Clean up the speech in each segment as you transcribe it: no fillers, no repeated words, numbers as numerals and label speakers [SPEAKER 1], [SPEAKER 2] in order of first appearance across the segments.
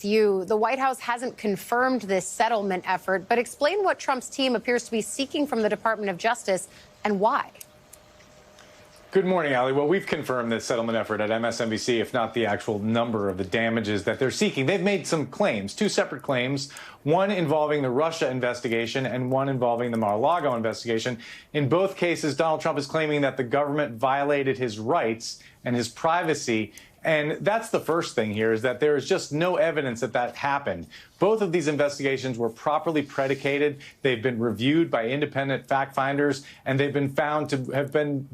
[SPEAKER 1] you. The White House hasn't confirmed this settlement effort, but explain what Trump's team appears to be seeking from the Department of Justice and why.
[SPEAKER 2] Good morning, Ali. Well, we've confirmed this settlement effort at MSNBC, if not the actual number of the damages that they're seeking. They've made some claims, two separate claims, one involving the Russia investigation and one involving the Mar-a-Lago investigation. In both cases, Donald Trump is claiming that the government violated his rights and his privacy. And that's the first thing here, is that there is just no evidence that that happened. Both of these investigations were properly predicated. They've been reviewed by independent fact finders, and they've been found to have been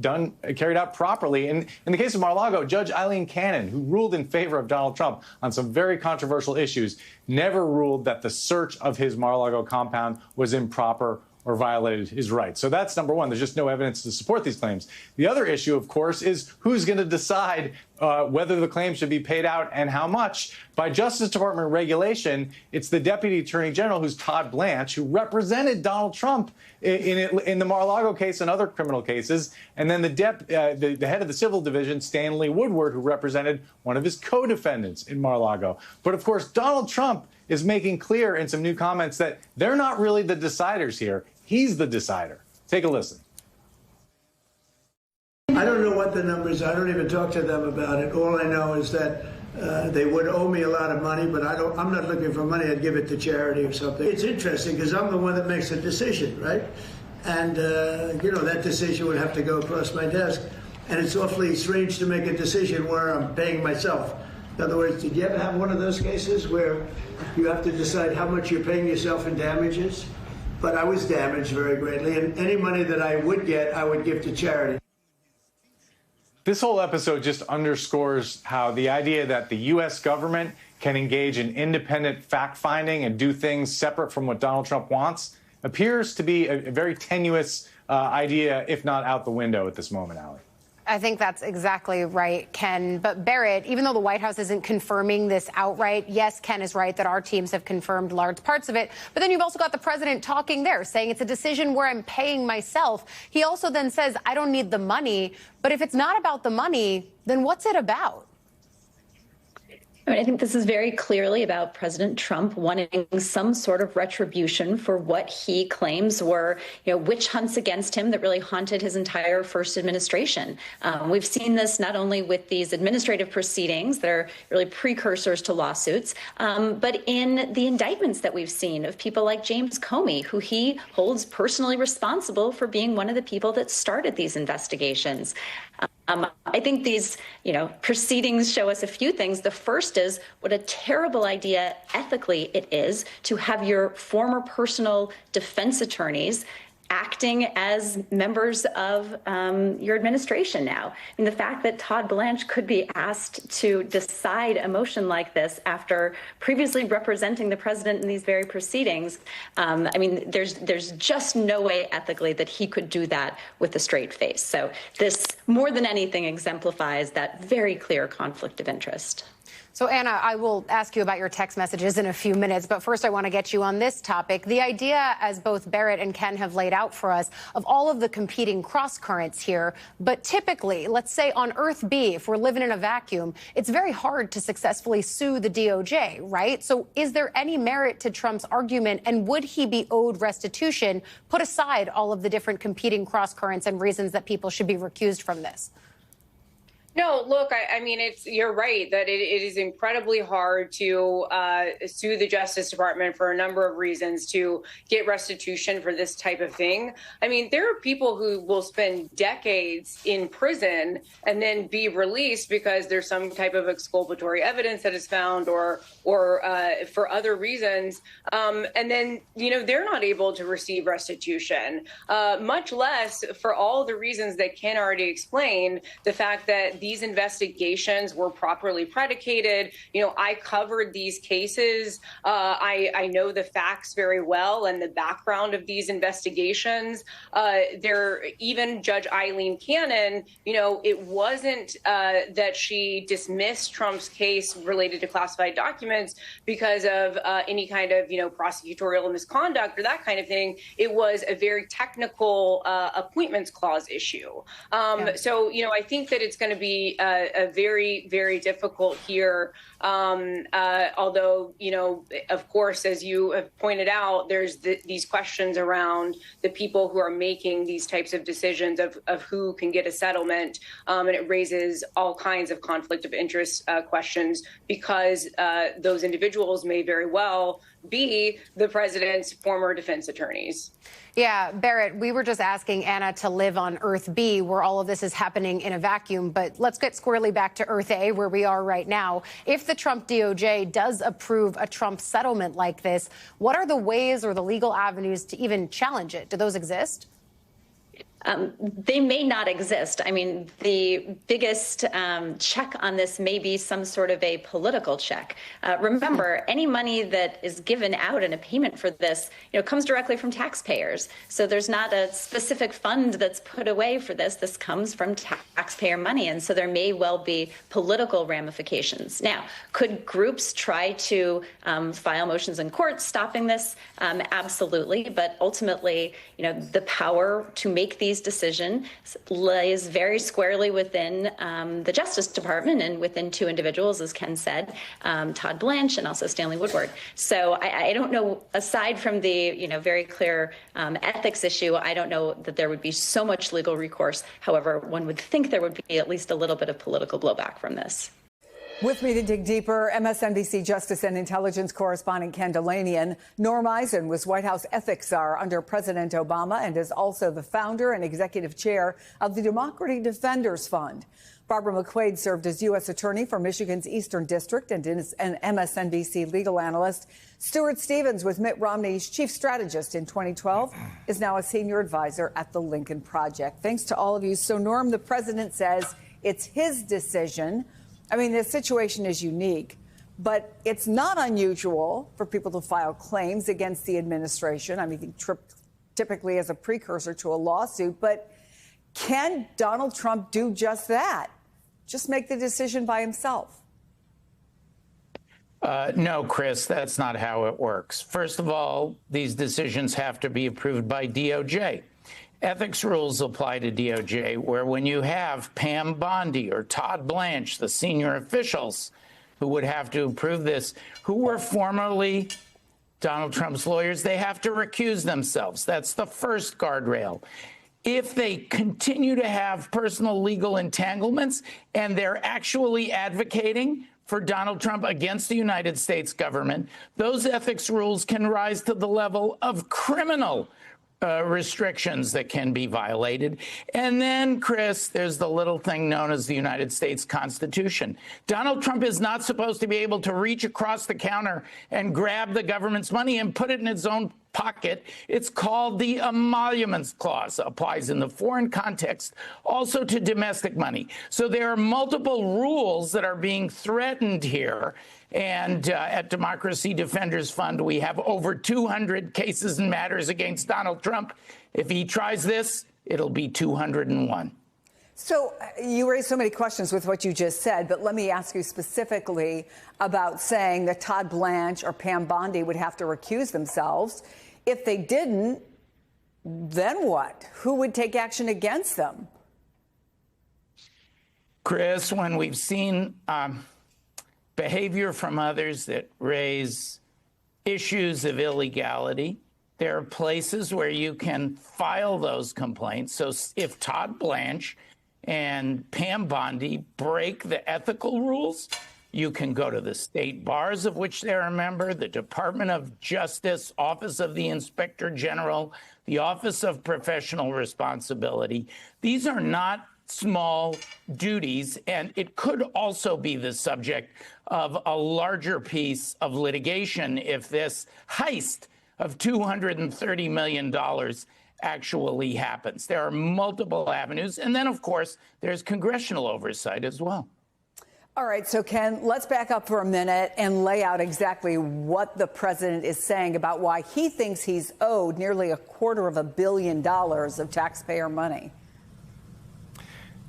[SPEAKER 2] carried out properly. And in the case of Mar-a-Lago, Judge Eileen Cannon, who ruled in favor of Donald Trump on some very controversial issues, never ruled that the search of his Mar-a-Lago compound was improper or violated his rights. So that's number one. There's just no evidence to support these claims. The other issue, of course, is who's going to decide whether the claim should be paid out and how much. By Justice Department regulation, it's the Deputy Attorney General, who's Todd Blanche, who represented Donald Trump in the Mar-a-Lago case and other criminal cases, and then the head of the Civil Division, Stanley Woodward, who represented one of his co-defendants in Mar-a-Lago. But of course, Donald Trump is making clear in some new comments that they're not really the deciders here. He's the decider. Take a listen.
[SPEAKER 3] I don't know what the numbers are. I don't even talk to them about it. All I know is that they would owe me a lot of money, but I'm not looking for money. I'd give it to charity or something. It's interesting because I'm the one that makes the decision, right? And, you know, that decision would have to go across my desk. And it's awfully strange to make a decision where I'm paying myself. In other words, did you ever have one of those cases where you have to decide how much you're paying yourself in damages? But I was damaged very greatly, and any money that I would get, I would give to charity.
[SPEAKER 2] This whole episode just underscores how the idea that the U.S. government can engage in independent fact-finding and do things separate from what Donald Trump wants appears to be a very tenuous idea, if not out the window at this moment, Ali.
[SPEAKER 1] I think that's exactly right, Ken. But Barrett, even though the White House isn't confirming this outright, yes, Ken is right that our teams have confirmed large parts of it. But then you've also got the president talking there, saying it's a decision where I'm paying myself. He also then says, I don't need the money. But if it's not about the money, then what's it about?
[SPEAKER 4] I mean, I think this is very clearly about President Trump wanting some sort of retribution for what he claims were, witch hunts against him that really haunted his entire first administration. We've seen this not only with these administrative proceedings that are really precursors to lawsuits, but in the indictments that we've seen of people like James Comey, who he holds personally responsible for being one of the people that started these investigations. I think these, proceedings show us a few things. The first is what a terrible idea ethically it is to have your former personal defense attorneys acting as members of your administration now. I mean, the fact that Todd Blanche could be asked to decide a motion like this after previously representing the president in these very proceedings, I mean, there's just no way ethically that he could do that with a straight face. So this, more than anything, exemplifies that very clear conflict of interest.
[SPEAKER 1] So, Anna, I will ask you about your text messages in a few minutes, but first I want to get you on this topic. The idea, as both Barrett and Ken have laid out for us, of all of the competing cross-currents here, but typically, let's say on Earth B, if we're living in a vacuum, it's very hard to successfully sue the DOJ, right? So is there any merit to Trump's argument, and would he be owed restitution, put aside all of the different competing cross-currents and reasons that people should be recused from this?
[SPEAKER 5] No, look, I mean, you're right that it is incredibly hard to sue the Justice Department for a number of reasons to get restitution for this type of thing. I mean, there are people who will spend decades in prison and then be released because there's some type of exculpatory evidence that is found or for other reasons. And then, they're not able to receive restitution, much less for all the reasons that Ken already explained, the fact that these investigations were properly predicated. I covered these cases. I know the facts very well and the background of these investigations. Even Judge Eileen Cannon, it wasn't that she dismissed Trump's case related to classified documents because of any kind of, prosecutorial misconduct or that kind of thing. It was a very technical appointments clause issue. So, I think that it's going to be be very, very difficult here. Although, you know, of course, as you have pointed out, there's these questions around the people who are making these types of decisions of who can get a settlement. And it raises all kinds of conflict of interest questions because those individuals may very well be the president's former defense attorneys.
[SPEAKER 1] Yeah, Barrett, we were just asking Anna to live on Earth B, where all of this is happening in a vacuum. But let's get squarely back to Earth A, where we are right now. If the Trump DOJ does approve a Trump settlement like this, what are the ways or the legal avenues to even challenge it? Do those exist?
[SPEAKER 4] They may not exist. I mean, the biggest check on this may be some sort of a political check. Remember, any money that is given out in a payment for this, you know, comes directly from taxpayers. So there's not a specific fund that's put away for this. This comes from taxpayer money. And so there may well be political ramifications. Now, could groups try to file motions in court stopping this? Absolutely. But ultimately, you know, the power to make these decisions lays very squarely within the Justice Department and within two individuals, as Ken said, Todd Blanche and also Stanley Woodward. So I don't know, aside from the, you know, very clear ethics issue, I don't know that there would be so much legal recourse. However, one would think there would be at least a little bit of political blowback from this.
[SPEAKER 6] With me to dig deeper, MSNBC Justice and Intelligence correspondent Ken Dilanian. Norm Eisen was White House ethics czar under President Obama and is also the founder and executive chair of the Democracy Defenders Fund. Barbara McQuaid served as U.S. Attorney for Michigan's Eastern District and is an MSNBC legal analyst. Stuart Stevens was Mitt Romney's chief strategist in 2012, is now a senior advisor at the Lincoln Project. Thanks to all of you. So, Norm, the president says it's his decision. I mean, the situation is unique, but it's not unusual for people to file claims against the administration. I mean, typically as a precursor to a lawsuit. But can Donald Trump do just that? Just make the decision by himself?
[SPEAKER 7] No, Chris, that's not how it works. First of all, these decisions have to be approved by DOJ. Ethics rules apply to DOJ, where when you have Pam Bondi or Todd Blanche, the senior officials who would have to approve this, who were formerly Donald Trump's lawyers, they have to recuse themselves. That's the first guardrail. If they continue to have personal legal entanglements and they're actually advocating for Donald Trump against the United States government, those ethics rules can rise to the level of criminal restrictions that can be violated. And then, Chris, there's the little thing known as the United States Constitution. Donald Trump is not supposed to be able to reach across the counter and grab the government's money and put it in his own pocket. It's called the Emoluments Clause, applies in the foreign context, also to domestic money. So there are multiple rules that are being threatened here. And at Democracy Defenders Fund, we have over 200 cases and matters against Donald Trump. If he tries this, it'll be 201.
[SPEAKER 6] So you raised so many questions with what you just said, but let me ask you specifically about saying that Todd Blanche or Pam Bondi would have to recuse themselves. If they didn't, then what? Who would take action against them?
[SPEAKER 7] Chris, when we've seen behavior from others that raise issues of illegality, there are places where you can file those complaints. So if Todd Blanche and Pam Bondi break the ethical rules, you can go to the state bars of which they're a member, the Department of Justice, Office of the Inspector General, the Office of Professional Responsibility. These are not small duties, and it could also be the subject of a larger piece of litigation if this heist of $230 million actually happens. There are multiple avenues. And then, of course, there's congressional oversight as well.
[SPEAKER 6] All right. So, Ken, let's back up for a minute and lay out exactly what the president is saying about why he thinks he's owed nearly $250 million of taxpayer money.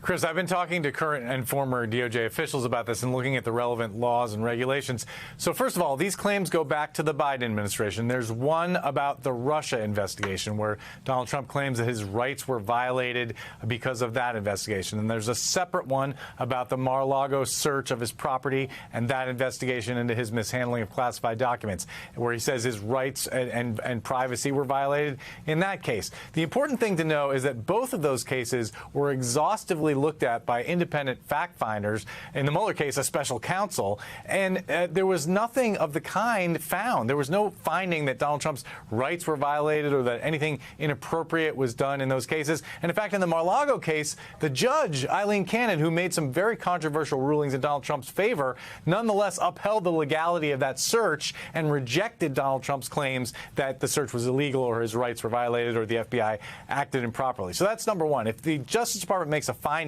[SPEAKER 2] Chris, I've been talking to current and former DOJ officials about this and looking at the relevant laws and regulations. So first of all, these claims go back to the Biden administration. There's one about the Russia investigation where Donald Trump claims that his rights were violated because of that investigation. And there's a separate one about the Mar-a-Lago search of his property and that investigation into his mishandling of classified documents, where he says his rights and privacy were violated in that case. The important thing to know is that both of those cases were exhaustively looked at by independent fact finders. In the Mueller case, a special counsel, and there was nothing of the kind found. There was no finding that Donald Trump's rights were violated or that anything inappropriate was done in those cases. And in fact, in the Mar-a-Lago case, the judge, Eileen Cannon, who made some very controversial rulings in Donald Trump's favor, nonetheless upheld the legality of that search and rejected Donald Trump's claims that the search was illegal or his rights were violated or the FBI acted improperly. So that's number one. If the Justice Department makes a finding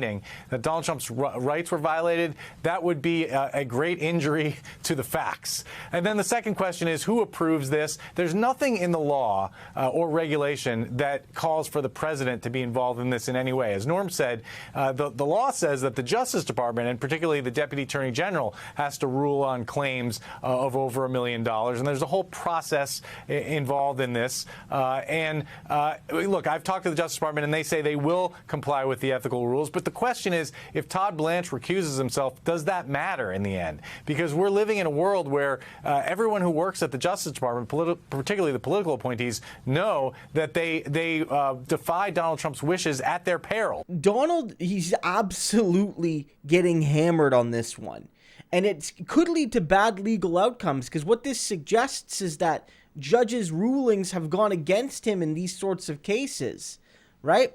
[SPEAKER 2] that Donald Trump's rights were violated, that would be a great injury to the facts. And then the second question is, who approves this? There's nothing in the law or regulation that calls for the president to be involved in this in any way. As Norm said, the law says that the Justice Department, and particularly the Deputy Attorney General, has to rule on claims of over $1 million. And there's a whole process involved in this. Look, I've talked to the Justice Department, and they say they will comply with the ethical rules. But the question is, if Todd Blanche recuses himself, does that matter in the end? Because we're living in a world where everyone who works at the Justice Department, particularly the political appointees, know that they defy Donald Trump's wishes at their peril.
[SPEAKER 8] Donald, he's absolutely getting hammered on this one. And it could lead to bad legal outcomes, because what this suggests is that judges' rulings have gone against him in these sorts of cases, right?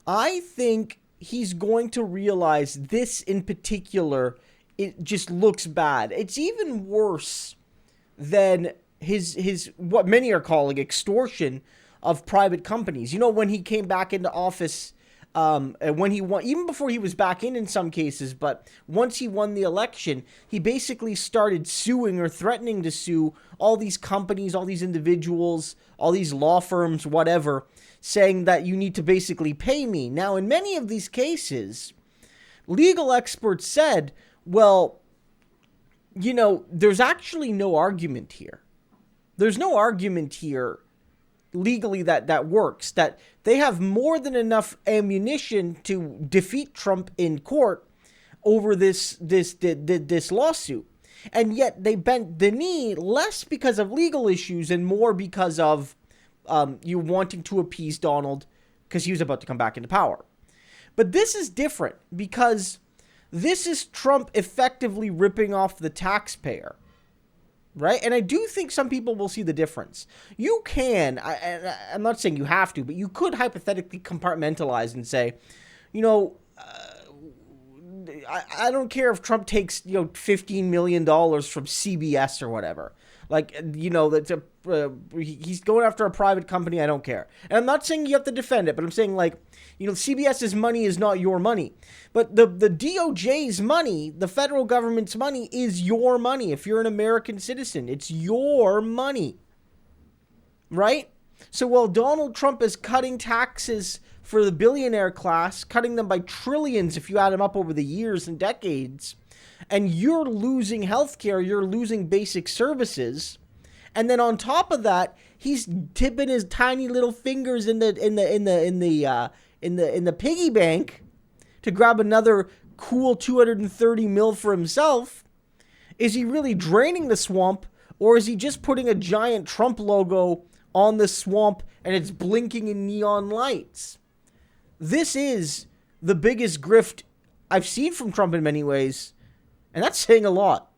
[SPEAKER 8] I think he's going to realize this in particular, it just looks bad. It's even worse than his what many are calling extortion of private companies. You know, when he came back into office, when he won, even before he was back in some cases, but once he won the election, he basically started suing or threatening to sue all these companies, all these individuals, all these law firms, whatever, saying that you need to basically pay me. Now, in many of these cases, legal experts said, well, you know, there's actually no argument here. There's no argument here legally that works, that they have more than enough ammunition to defeat Trump in court over this lawsuit. And yet they bent the knee less because of legal issues and more because of you wanting to appease Donald because he was about to come back into power. But this is different because this is Trump effectively ripping off the taxpayer, right? And I do think some people will see the difference. You can, I'm not saying you have to, but you could hypothetically compartmentalize and say, you know, I don't care if Trump takes, you know, $15 million from CBS or whatever. Like, you know, he's going after a private company. I don't care. And I'm not saying you have to defend it, but I'm saying, like, you know, CBS's money is not your money. But the DOJ's money, the federal government's money, is your money. If you're an American citizen, it's your money. Right? So while Donald Trump is cutting taxes for the billionaire class, cutting them by trillions if you add them up over the years and decades, and you're losing healthcare, you're losing basic services, and then on top of that, he's tipping his tiny little fingers in the piggy bank to grab another cool 230 mil for himself. Is he really draining the swamp, or is he just putting a giant Trump logo on the swamp and it's blinking in neon lights? This is the biggest grift I've seen from Trump in many ways, and that's saying a lot.